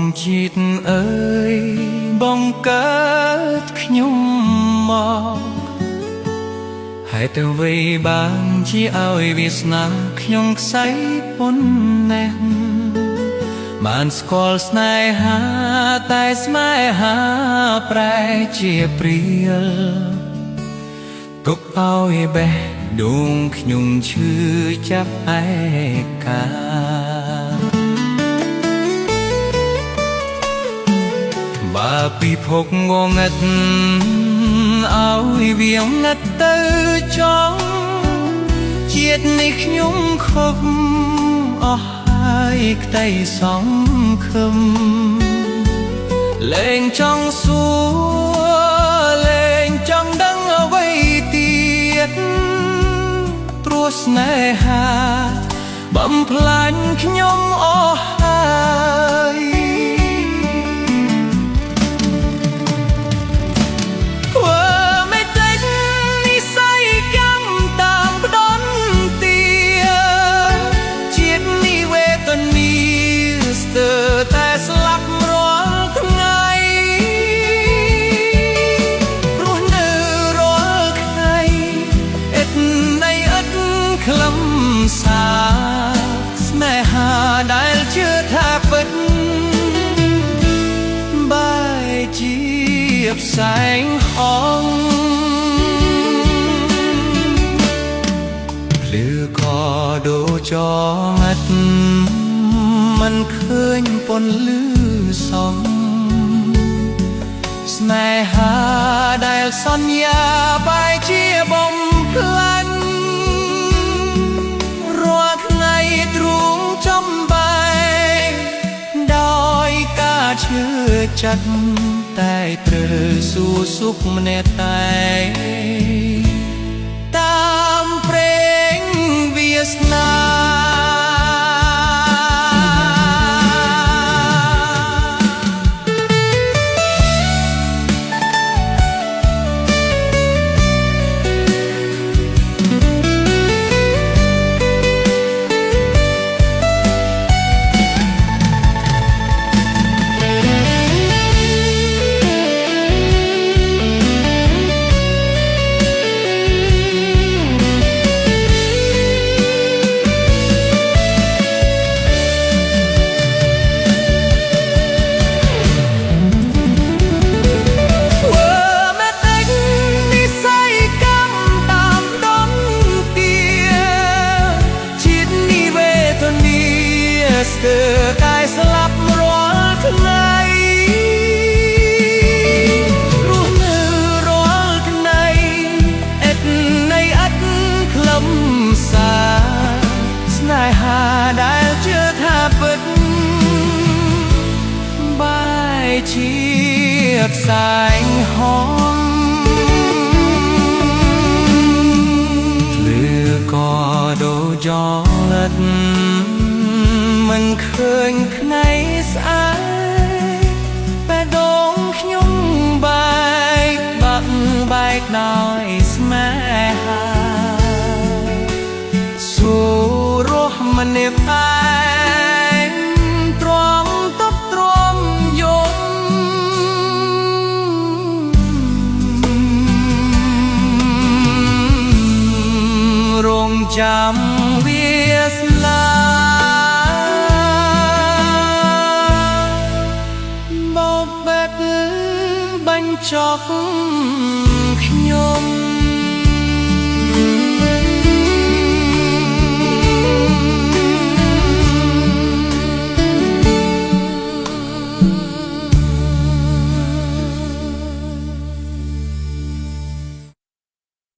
មជាតិអើយបងកើតខ្ញុំមកហេតុអ្វីបានជាឲ្យវាសនាខ្ញុំខ្សែប៉ុណ្ណេះបានស្គាល់ស្នេហាតែស្នេហាប្រែជាព្រាលទុកឲ្យបេះដូងខ្ញុំឈឺចាប់ឯកាបើពិភពងងឹតឲ្យវាងឹតទៅចង់ជាតិនេះខ្ញុំខំអស់ហើយក្តីសង្ឃឹមលែងចង់សួរលែងចង់ដឹងអ្វីទៀតព្រោះស្នេហាបំផ្លាញខ្ញុំអស់ហើយតែស្លាប់រាល់ថ្ងៃព្រោះនៅរាល់ថ្ងៃឥតន័យឥតខ្លឹមសារស្នេហាដែលជឿថាពិតបែរជាផ្សែងហងភ្លឺក៏ដូរចងឥតមិនឃើញពន្លឺសំស្នេហាដែលសន្យាបែរជាបំផ្លាញរាល់ថ្ងៃទ្រូងចំបែកដោយការឈឺចិត្តតែត្រូវសួរសុខម្នាក់តែតាមព្រេងវាសនាស្ទើរតែស្លាប់រាល់ថ្ងៃរស់នៅរាល់ថ្ងៃឥតន័យឥតខ្លឹមសារស្នេហាដែលជឿថាពិតបែរជាផ្សែងហងភ្លឺក៏ដូរចលិតមិនឃើញថ្ងៃស្អែកបេះដូងខ្ញុំបែកបាក់បែកដោយស្នេហាសួររស់ម្នាក់ឯងទ្រាំទប់ទ្រាំយំរងចាំវាសនាចប់ខ្ញុំ